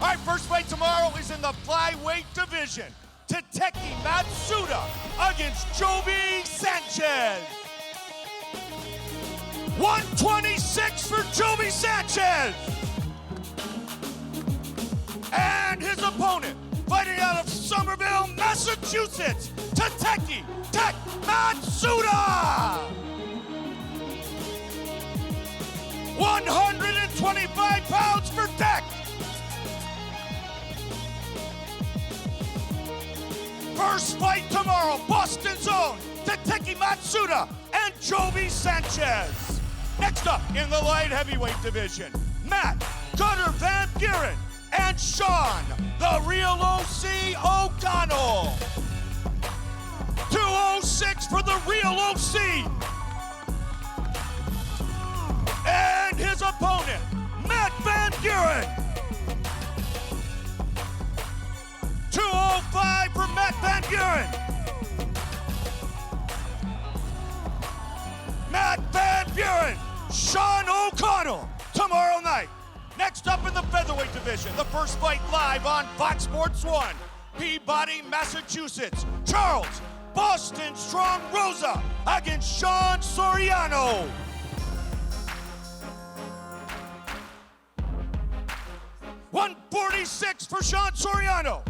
All right, first fight tomorrow is in the flyweight division. Tateki Matsuda against Jovi Sanchez. 126 for Jovi Sanchez. And his opponent, fighting out of Somerville, Massachusetts, Tateki Matsuda. 125 pounds for Tek. First fight tomorrow, Boston's own Tateki Matsuda and Jovi Sanchez. Next up in the light heavyweight division, Matt Gutter Van Buren and Sean, the real OC O'Connell. 206 for the real OC. And his opponent, Matt Van Buren. 205 for Matt Van Buren. Matt Van Buren, Sean O'Connell, tomorrow night. Next up in the featherweight division, the first fight live on Fox Sports 1. Peabody, Massachusetts, Charles Boston Strong Rosa against Sean Soriano. 146 for Sean Soriano.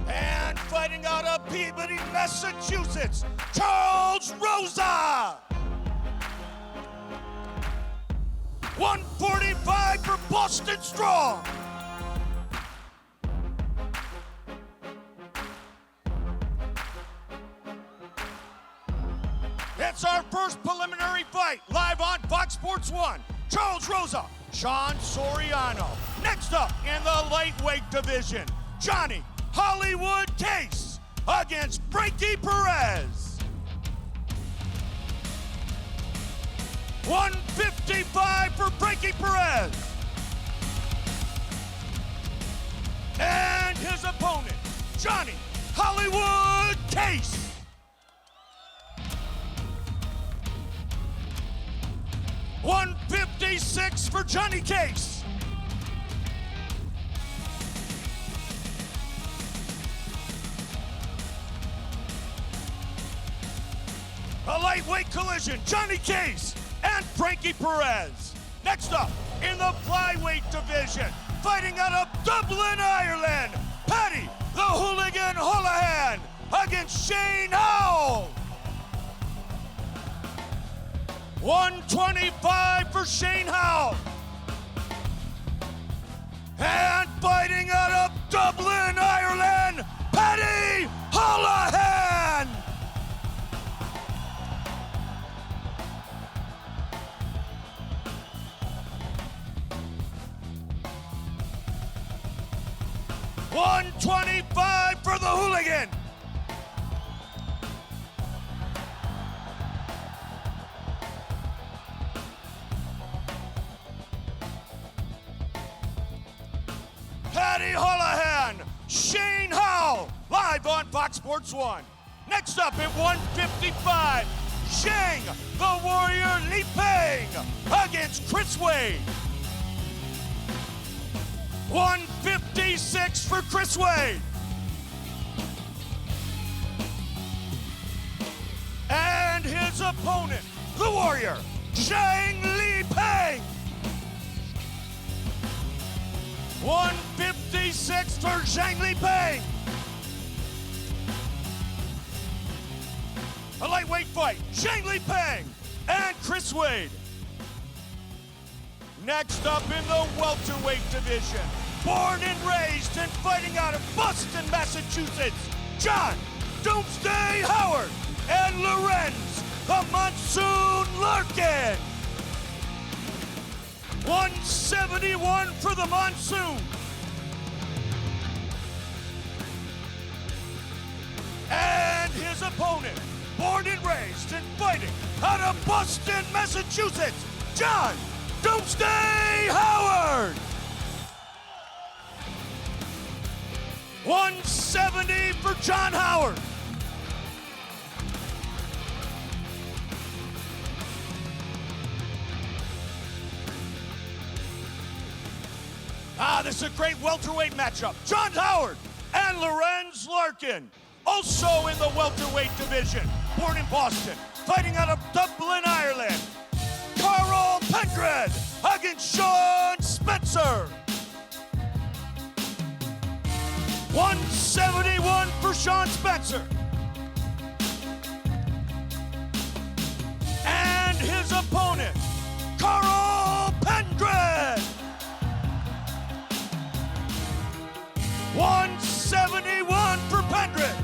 And fighting out of Peabody, Massachusetts, Charles Rosa. 145 for Boston Strong. It's our first preliminary fight live on Fox Sports 1. Charles Rosa, Sean Soriano. Next up in the lightweight division, Johnny Hollywood Case against Frankie Perez. 155 for Frankie Perez. And his opponent, Johnny Hollywood Case. 156 for Johnny Case. A lightweight collision, Johnny Case and Frankie Perez. Next up in the flyweight division, fighting out of Dublin, Ireland, Paddy the Hooligan Holohan against Shane Howell. 125 for Shane Howell. And fighting out of Dublin, Ireland, Paddy Holohan. 125 for the Hooligan. Paddy Holohan, Shane Howell, live on Fox Sports 1. Next up at 155, Zhang the Warrior Li Peng against Chris Wade. 156 for Chris Wade. And his opponent, the Warrior, Zhang Li Peng. 156 for Zhang Li Peng. A lightweight fight, Zhang Li Peng and Chris Wade. Next up in the welterweight division, born and raised and fighting out of Boston, Massachusetts, John Doomsday Howard and Lorenz the Monsoon Larkin. 171 for the Monsoon. And his opponent, born and raised and fighting out of Boston, Massachusetts, John Doomsday Howard. 170 for John Howard. This is a great welterweight matchup. John Howard and Lorenz Larkin. Also in the welterweight division, born in Boston, fighting out of Dublin, Ireland. Carl Pendred against Sean Spencer. 171 for Sean Spencer. And his opponent, Carl Pendred. 171 for Pendred.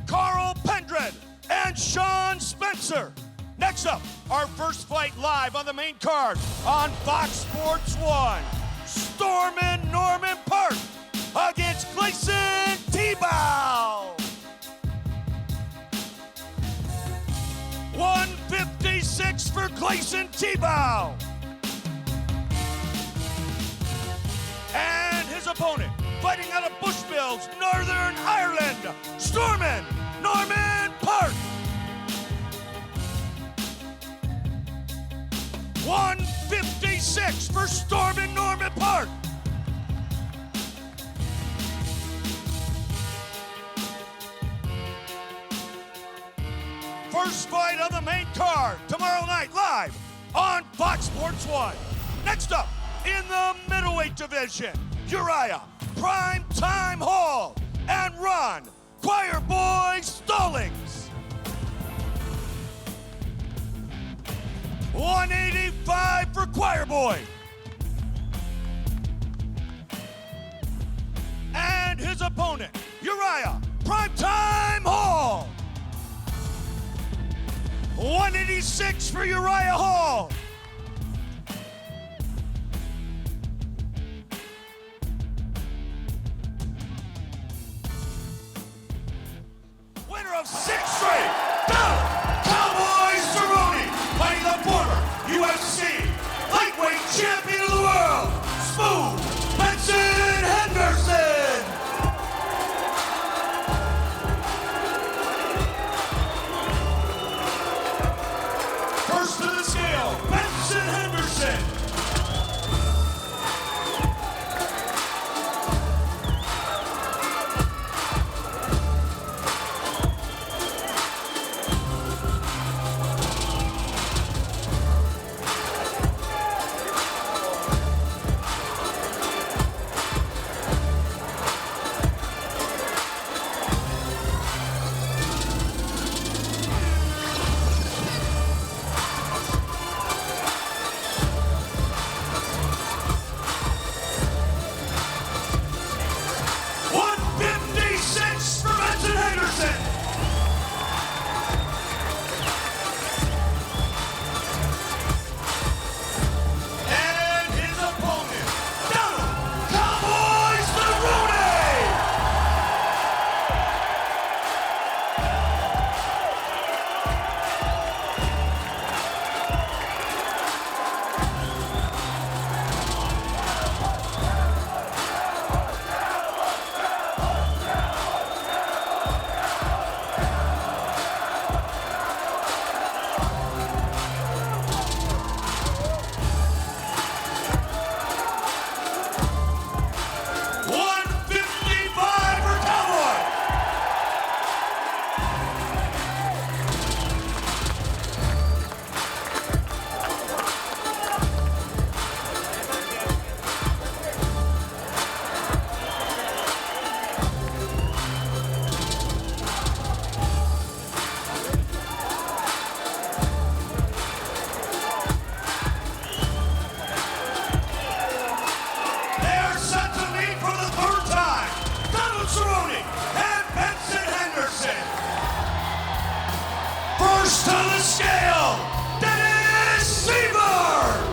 Carl Pendred and Sean Spencer. Next up, our first fight live on the main card on Fox Sports 1. Stormin Norman Park against Gleison Tebow. 156 for Gleison Tebow. And his opponent, fighting out of Bushmills, Northern Ireland, Stormin Norman Park. 156 for Stormin Norman Park. First fight on the main card tomorrow night live on Fox Sports 1. Next up in the middleweight division, Uriah Primetime Hall and Ron Choir Boy Stallings. 185 for Choir Boy. And his opponent, Uriah Primetime Hall. 186 for Uriah Hall. Winner of 6 straight, Cowboy Cerrone, fighting the former UFC lightweight champion of the world, Smooth Benson Henderson. First to the scale, Benson Henderson. First to the scale, Dennis Seaver.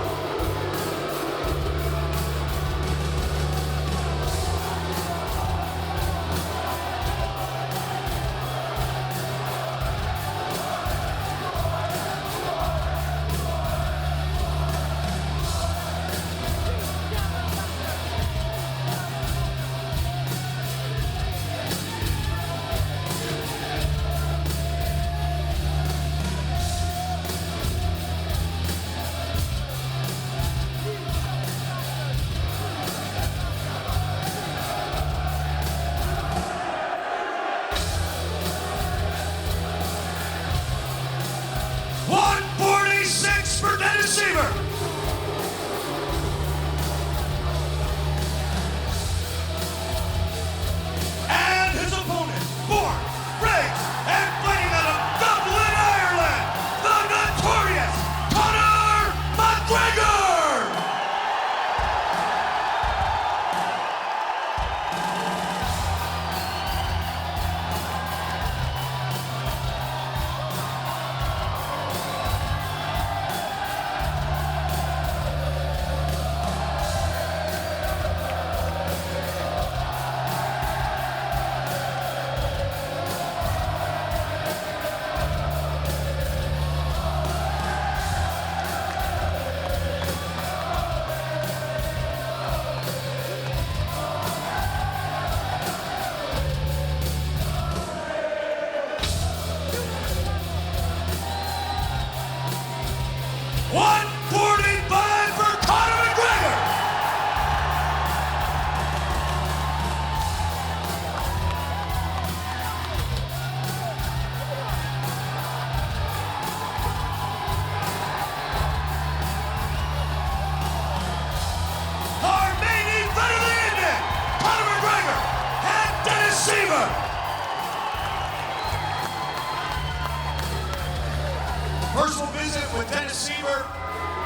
personal visit with Dennis Sieber.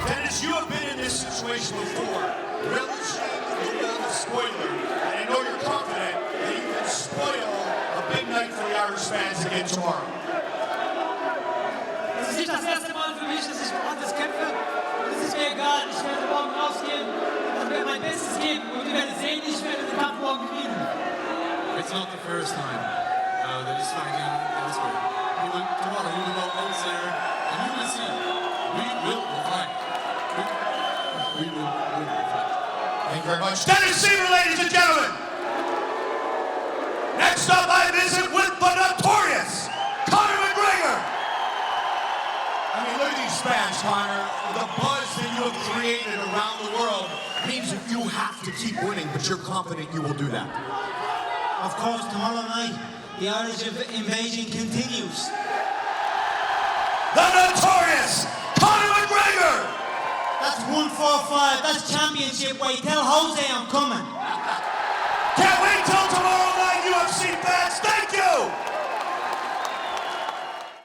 Dennis, you have been in this situation before. Relishing the world of spoiler. And I know you're confident that you can spoil a big night for the Irish fans again tomorrow. Es ist nicht das erste Mal für mich, dass ich woanders kämpfe. Es ist mir egal, ich werde morgen rausgehen und werde mein Bestes geben. Und ihr werdet sehen, ich werde den Kampf morgen gewinnen. It's not the first time that he's fighting elsewhere. Tomorrow he will go elsewhere, and you will see. We will fight. We will fight. Thank you very much. Dennis Sieber, ladies and gentlemen. Next up, I visit with the notorious Conor McGregor. I mean, look at these fans, Conor. The buzz that you have created around the world means that you have to keep winning, but you're confident you will do that. Of course, tomorrow night, the Irish invasion continues. The notorious Conor McGregor! That's 145, that's championship weight. Tell Jose I'm coming.